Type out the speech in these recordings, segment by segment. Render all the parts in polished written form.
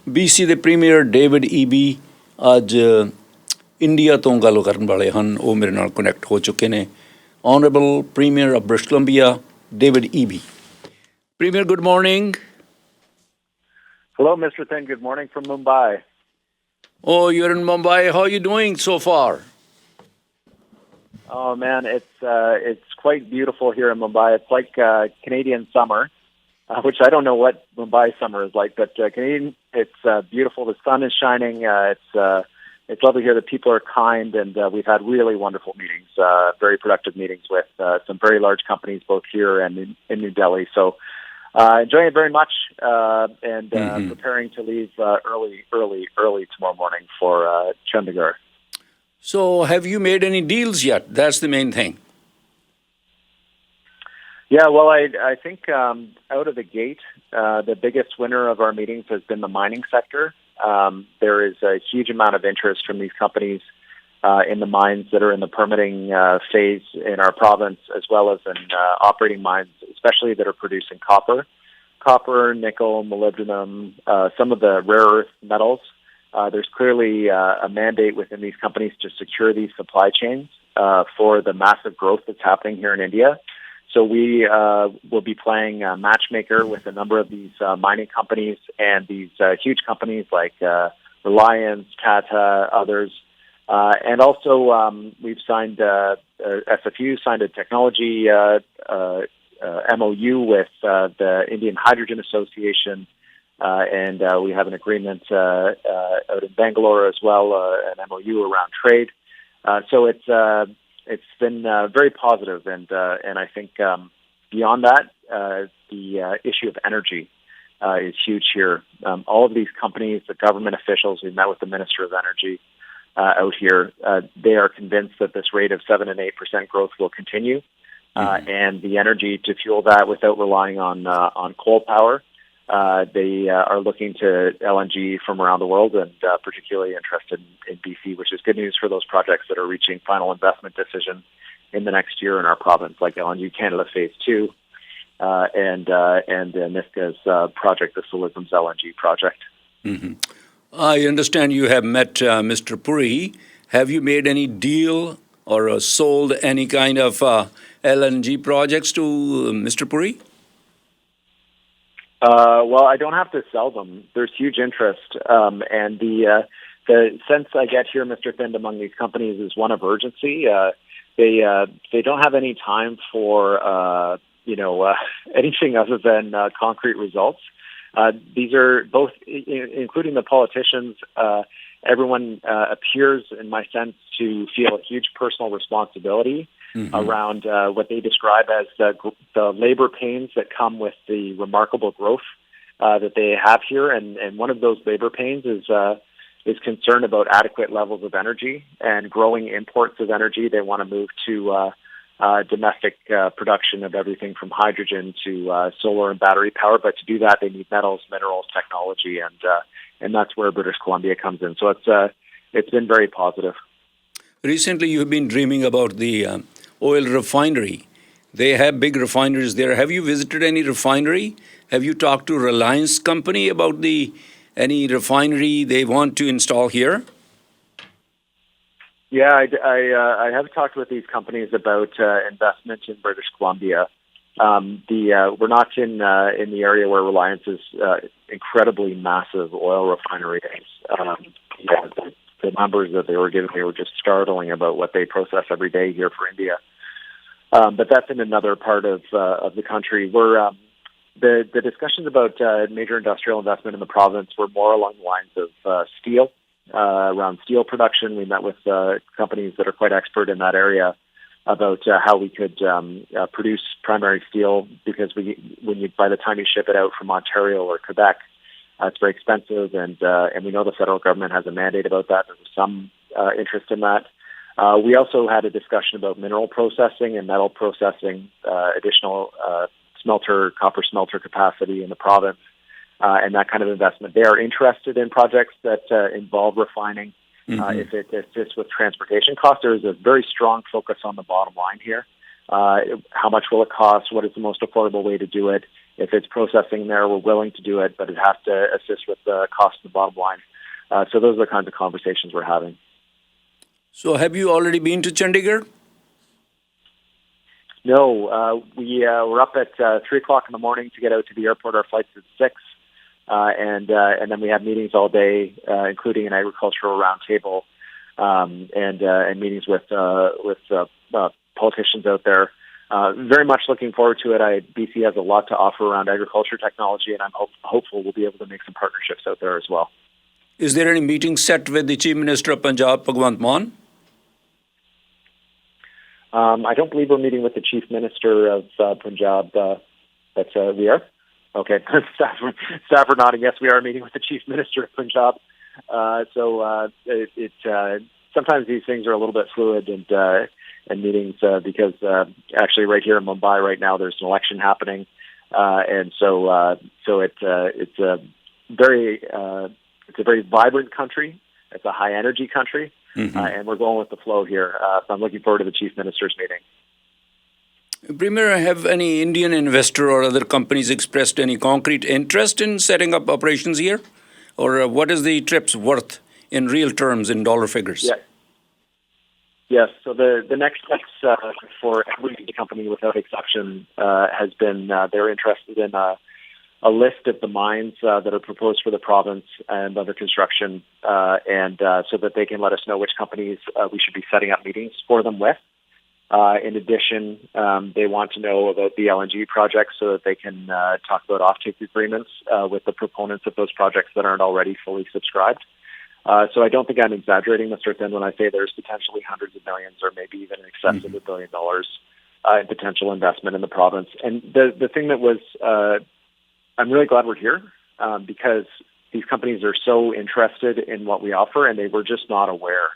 BC ਦੇ premier David Eby ਅੱਜ India ਤੋਂ ਗੱਲ ਕਰਨ ਵਾਲੇ ਹਨ। ਉਹ ਮੇਰੇ ਨਾਲ ਕਨੈਕਟ ਹੋ ਚੁੱਕੇ ਨੇ। Honorable Premier of British Columbia, David Eby. Premier, good morning. Hello, Mr. Thin. Good morning from Mumbai. Oh, you're in Mumbai. How are you doing so far? Oh man, it's quite beautiful here in Mumbai. It's like Canadian summer, which I don't know what Mumbai summer is like, but Canadian, it's beautiful. The sun is shining. It's lovely here. The people are kind, and we've had really wonderful meetings, very productive meetings with some very large companies, both here and in New Delhi. So, enjoying it very much, and preparing to leave early tomorrow morning for Chandigarh. So, have you made any deals yet? That's the main thing. Yeah, well, I think out of the gate, the biggest winner of our meetings has been the mining sector. There is a huge amount of interest from these companies in the mines that are in the permitting phase in our province, as well as in operating mines, especially that are producing copper, nickel, molybdenum, some of the rare earth metals. There's clearly a mandate within these companies to secure these supply chains for the massive growth that's happening here in India. So we will be playing matchmaker with a number of these mining companies and these huge companies like Reliance, Tata, others. And also we've signed, SFU signed a technology MOU with the Indian Hydrogen Association, and we have an agreement out in Bangalore as well, an MOU around trade. So it's been very positive, and I think beyond that, the issue of energy is huge here. All of these companies, the government officials, we met with the Minister of Energy out here. They are convinced that this rate of 7 and 8% growth will continue, and the energy to fuel that without relying on coal power. They are looking to LNG from around the world, and particularly interested in BC, which is good news for those projects that are reaching final investment decisions in the next year in our province, like LNG Canada Phase 2 and Niska's project, the Solism's LNG project. Mm-hmm. I understand you have met Mr. Puri. Have you made any deal or sold any kind of LNG projects to Mr. Puri? Well, I don't have to sell them. There's huge interest, and the sense I get here, Mr. Thind, among these companies is one of urgency. They don't have any time for anything other than concrete results. These are both, including the politicians. Everyone appears, in my sense, to feel a huge personal responsibility around what they describe as the labor pains that come with the remarkable growth that they have here. And one of those labor pains is concern about adequate levels of energy and growing imports of energy. They want to move to domestic production of everything from hydrogen to solar and battery power. But to do that, they need metals, minerals, technology, and that's where British Columbia comes in. So it's been very positive. Recently, you've been dreaming about the oil refinery. They have big refineries there. Have you visited any refinery? Have you talked to Reliance Company about any refinery they want to install here? Yeah, I have talked with these companies about investment in British Columbia. We're not in the area where Reliance is incredibly massive oil refinery is. The numbers that they were giving me were just startling about what they process every day here for India. But that's in another part of the country. The discussions about major industrial investment in the province were more along the lines of steel, around steel production. We met with companies that are quite expert in that area about how we could produce primary steel, because by the time you ship it out from Ontario or Quebec, it's very expensive, and we know the federal government has a mandate about that. There was some interest in that. We also had a discussion about mineral processing and metal processing, additional copper smelter capacity in the province, and that kind of investment. They are interested in projects that involve refining. If it assists with transportation costs, there is a very strong focus on the bottom line here. How much will it cost? What is the most affordable way to do it? If it's processing there, we're willing to do it, but it has to assist with the cost of the bottom line. So those are the kinds of conversations we're having. So have you already been to Chandigarh? No, we're up at 3 o'clock in the morning to get out to the airport. Our flight's at 6. And then we have meetings all day, including an agricultural roundtable, and meetings with politicians out there. Very much looking forward to it. BC has a lot to offer around agriculture technology, and I'm hopeful we'll be able to make some partnerships out there as well. Is there any meeting set with the Chief Minister of Punjab, Bhagwant Mann? I don't believe we're meeting with the Chief Minister of Punjab, but we are. Okay, staff are nodding. Yes, we are meeting with the Chief Minister of Punjab. Sometimes these things are a little bit fluid and meetings because actually right here in Mumbai right now there's an election happening, and so it's a very vibrant country. It's a high energy country, and we're going with the flow here. So I'm looking forward to the Chief Minister's meeting. Premier, have any Indian investor or other companies expressed any concrete interest in setting up operations here? Or what is the trip's worth in real terms, in dollar figures? Yeah. Yes. So the next steps for every company without exception has been they're interested in a list of the mines that are proposed for the province and under construction, and so that they can let us know which companies we should be setting up meetings for them with. In addition, they want to know about the LNG projects so that they can talk about offtake agreements with the proponents of those projects that aren't already fully subscribed. So I don't think I'm exaggerating, Mr. Thin, when I say there's potentially hundreds of millions or maybe even in excess of $1 billion in potential investment in the province. And the thing that was, I'm really glad we're here because these companies are so interested in what we offer, and they were just not aware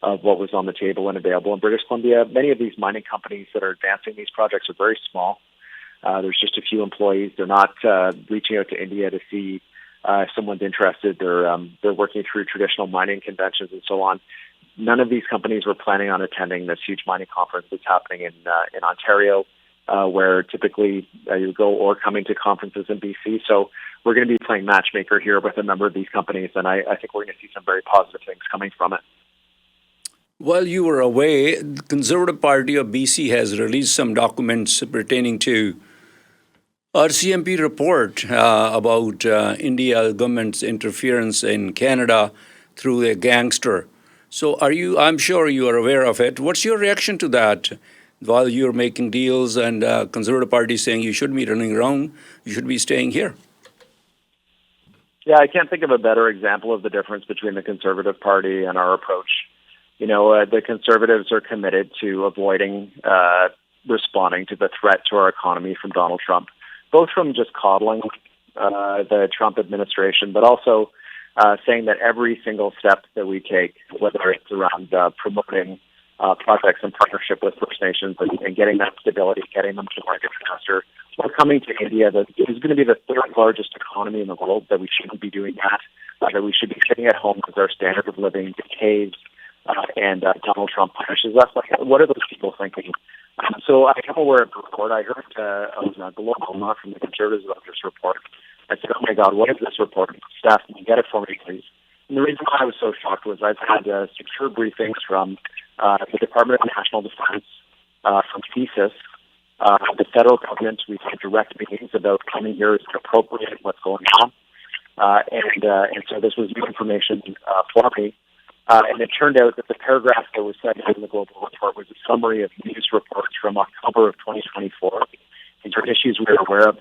of what was on the table and available in British Columbia. Many of these mining companies that are advancing these projects are very small. There's just a few employees. They're not reaching out to India to see if someone's interested. They're working through traditional mining conventions and so on. None of these companies were planning on attending this huge mining conference that's happening in Ontario, where typically you go, or coming to conferences in BC. So we're going to be playing matchmaker here with a number of these companies, and I think we're going to see some very positive things coming from it. While you were away, the Conservative Party of BC has released some documents pertaining to RCMP report about India government's interference in Canada through a gangster. So I'm sure you are aware of it. What's your reaction to that? While you're making deals and Conservative Party saying you shouldn't be running around, you should be staying here. Yeah, I can't think of a better example of the difference between the Conservative Party and our approach. You know, the Conservatives are committed to avoiding responding to the threat to our economy from Donald Trump, both from just coddling the Trump administration, but also saying that every single step that we take, whether it's around promoting projects in partnership with First Nations and getting that stability, getting them to market faster, or coming to India, that is going to be the third largest economy in the world, that we shouldn't be doing that we should be sitting at home because our standard of living decays, and Donald Trump punishes us. Like, what are those people thinking? So I am aware of the report. I heard on Global, not from the Conservatives, about this report. I said, oh my God, what is this report? Staff, can you get it for me, please? And the reason why I was so shocked was I've had secure briefings from the Department of National Defense, from CSIS, the federal government. We've had direct meetings about coming here is appropriate, what's going on. And so this was new information for me. And it turned out that the paragraph that was cited in the Global Report was a summary of news reports from October of 2024. These are issues we're aware of.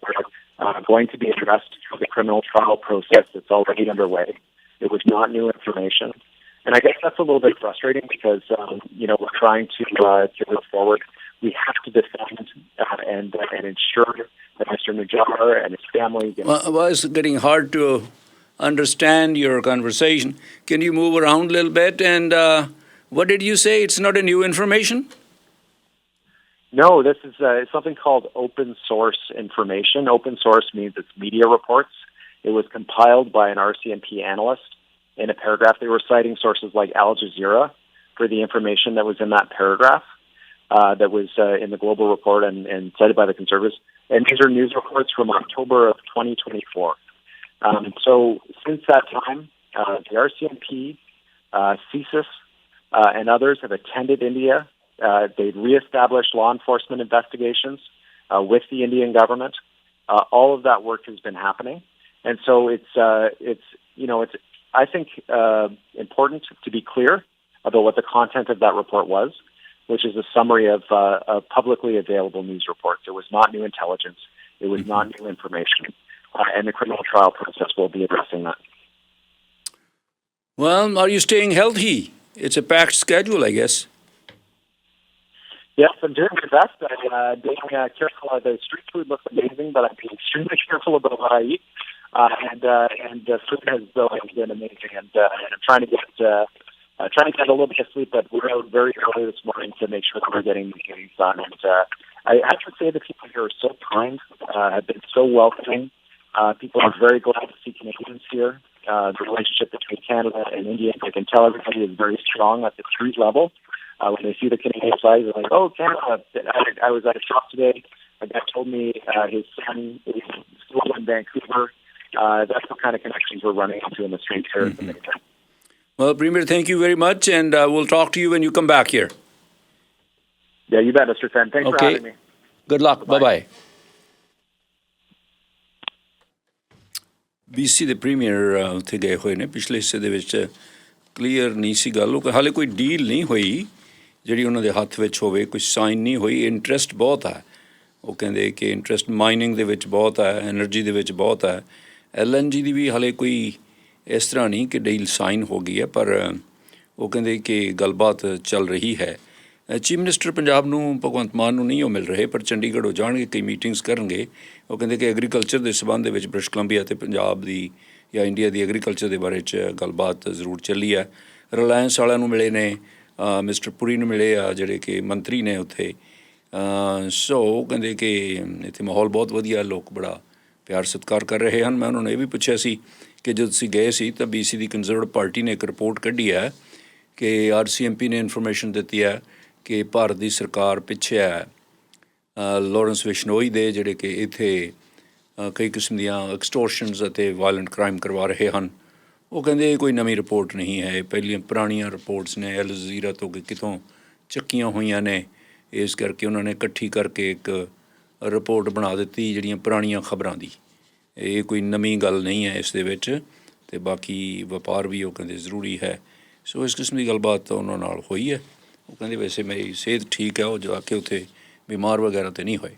They're going to be addressed through the criminal trial process that's already underway. It was not new information. And I guess that's a little bit frustrating because, we're trying to move forward. We have to defend and ensure that Mr. Najjar and his family... Well, it's getting hard to understand your conversation. Can you move around a little bit? And what did you say? It's not a new information? No, this is something called open source information. Open source means it's media reports. It was compiled by an RCMP analyst. In a paragraph, they were citing sources like Al Jazeera for the information that was in that paragraph that was in the Global Report and cited by the Conservatives. and these are news reports from October of 2024. So since that time, the RCMP, CSIS, and others have attended India. They've reestablished law enforcement investigations with the Indian government. All of that work has been happening, and so it's I think important to be clear about what the content of that report was, which is a summary of publicly available news reports. It was not new intelligence. It was not new information. And the criminal trial process will be addressing that. Well, are you staying healthy? It's a packed schedule, I guess. Yes, I'm doing my best. I'm being careful. The street food looks amazing, but I'm being extremely careful about what I eat. And food has been amazing. And I'm trying to get a little bit of sleep, but we're out very early this morning to make sure that we're getting sun. And I have to say the people here are so kind, have been so welcoming. People are very glad to see Canadians here. The relationship between Canada and India, I can tell everybody, is very strong at the street level. When they see the Canadian flag, they're like, "Oh, Canada!" I was at a shop today. A guy told me his son is still in Vancouver. That's what kind of connections we're running into in the streets here. Well, Premier, thank you very much, and we'll talk to you when you come back here. Yeah, you bet, Mr. Sen. Thanks for having me. Good luck. Bye-bye. BC ਦੇ premier ਉੱਥੇ ਗਏ ਹੋਏ ਨੇ ਪਿਛਲੇ ਹਿੱਸੇ ਦੇ ਵਿੱਚ clear ਨਹੀਂ ਸੀ ਗੱਲ ਉਹ ਹਾਲੇ ਕੋਈ ਡੀਲ ਨਹੀਂ ਹੋਈ ਜਿਹੜੀ ਉਹਨਾਂ ਦੇ ਹੱਥ ਵਿੱਚ ਹੋਵੇ ਕੁਝ ਸਾਈਨ ਨਹੀਂ ਹੋਈ ਇੰਟਰਸਟ ਬਹੁਤ ਹੈ ਉਹ ਕਹਿੰਦੇ ਕਿ ਇੰਟਰਸਟ ਮਾਈਨਿੰਗ ਦੇ ਵਿੱਚ ਬਹੁਤ ਹੈ ਐਨਰਜੀ ਦੇ ਵਿੱਚ ਬਹੁਤ ਹੈ LNG ਦੀ ਵੀ ਹਾਲੇ ਕੋਈ ਇਸ ਤਰ੍ਹਾਂ ਨਹੀਂ ਕਿ ਡੀਲ ਸਾਈਨ ਹੋ ਗਈ ਹੈ ਪਰ ਉਹ ਕਹਿੰਦੇ ਕਿ ਗੱਲਬਾਤ ਚੱਲ ਰਹੀ ਹੈ ਚੀਫ ਮਿਨਿਸਟਰ ਪੰਜਾਬ ਨੂੰ ਭਗਵੰਤ ਮਾਨ ਨੂੰ ਨਹੀਂ ਉਹ ਮਿਲ ਰਹੇ ਪਰ ਚੰਡੀਗੜ੍ਹ ਉਹ ਜਾਣਗੇ ਕਈ ਮੀਟਿੰਗਸ ਕਰਨਗੇ ਉਹ ਕਹਿੰਦੇ ਕਿ ਐਗਰੀਕਲਚਰ ਦੇ ਸੰਬੰਧ ਦੇ ਵਿੱਚ ਬ੍ਰਿਟਿਸ਼ ਕੋਲੰਬੀਆ ਅਤੇ ਪੰਜਾਬ ਦੀ ਜਾਂ ਇੰਡੀਆ ਦੀ ਐਗਰੀਕਲਚਰ ਦੇ ਬਾਰੇ 'ਚ ਗੱਲਬਾਤ ਜ਼ਰੂਰ ਚੱਲੀ ਹੈ ਰਿਲਾਇੰਸ ਵਾਲਿਆਂ ਨੂੰ ਮਿਲੇ ਨੇ ਮਿਸਟਰ ਪੁਰੀ ਨੂੰ ਮਿਲੇ ਆ ਜਿਹੜੇ ਕਿ ਮੰਤਰੀ ਨੇ ਉੱਥੇ ਸੋ ਉਹ ਕਹਿੰਦੇ ਕਿ ਇੱਥੇ ਮਾਹੌਲ ਬਹੁਤ ਵਧੀਆ ਲੋਕ ਬੜਾ ਪਿਆਰ ਸਤਿਕਾਰ ਕਰ ਰਹੇ ਹਨ ਮੈਂ ਉਹਨਾਂ ਨੂੰ ਇਹ ਵੀ ਪੁੱਛਿਆ ਸੀ ਕਿ ਜਦੋਂ ਤੁਸੀਂ ਗਏ ਸੀ ਤਾਂ BC ਦੀ ਕੰਜ਼ਰਵੇਟਿਵ ਪਾਰਟੀ ਨੇ ਇੱਕ ਰਿਪੋਰਟ ਕੱਢੀ ਹੈ ਕਿ RCMP ਨੇ ਇਨਫੋਰਮੇਸ਼ਨ ਦਿੱਤੀ ਹੈ ਕਿ ਭਾਰਤ ਦੀ ਸਰਕਾਰ ਪਿੱਛੇ ਹੈ ਲਾਰੈਂਸ ਬਿਸ਼ਨੋਈ ਦੇ ਜਿਹੜੇ ਕਿ ਇੱਥੇ ਕਈ ਕਿਸਮ ਦੀਆਂ ਐਕਸਟੋਰਸ਼ਨਸ ਅਤੇ ਵਾਇਲੈਂਟ ਕ੍ਰਾਈਮ ਕਰਵਾ ਰਹੇ ਹਨ ਉਹ ਕਹਿੰਦੇ ਇਹ ਕੋਈ ਨਵੀਂ ਰਿਪੋਰਟ ਨਹੀਂ ਹੈ ਇਹ ਪਹਿਲੀਆਂ ਪੁਰਾਣੀਆਂ ਰਿਪੋਰਟਸ ਨੇ ਅਲ ਜਜ਼ੀਰਾ ਤੋਂ ਕਿ ਕਿਤੋਂ ਚੱਕੀਆਂ ਹੋਈਆਂ ਨੇ ਇਸ ਕਰਕੇ ਉਹਨਾਂ ਨੇ ਇਕੱਠੀ ਕਰਕੇ ਇੱਕ ਰਿਪੋਰਟ ਬਣਾ ਦਿੱਤੀ ਜਿਹੜੀਆਂ ਪੁਰਾਣੀਆਂ ਖਬਰਾਂ ਦੀ ਇਹ ਕੋਈ ਨਵੀਂ ਗੱਲ ਨਹੀਂ ਹੈ ਇਸ ਦੇ ਵਿੱਚ ਅਤੇ ਬਾਕੀ ਵਪਾਰ ਵੀ ਉਹ ਕਹਿੰਦੇ ਜ਼ਰੂਰੀ ਹੈ ਸੋ ਇਸ ਕਿਸਮ ਦੀ ਗੱਲਬਾਤ ਉਹਨਾਂ ਨਾਲ ਹੋਈ ਹੈ ਉਹ ਕਹਿੰਦੇ ਵੈਸੇ ਮੇਰੀ ਸਿਹਤ ਠੀਕ ਹੈ ਉਹ ਜਾ ਕੇ ਉੱਥੇ ਬਿਮਾਰ ਵਗੈਰਾ ਤਾਂ ਨਹੀਂ ਹੋਏ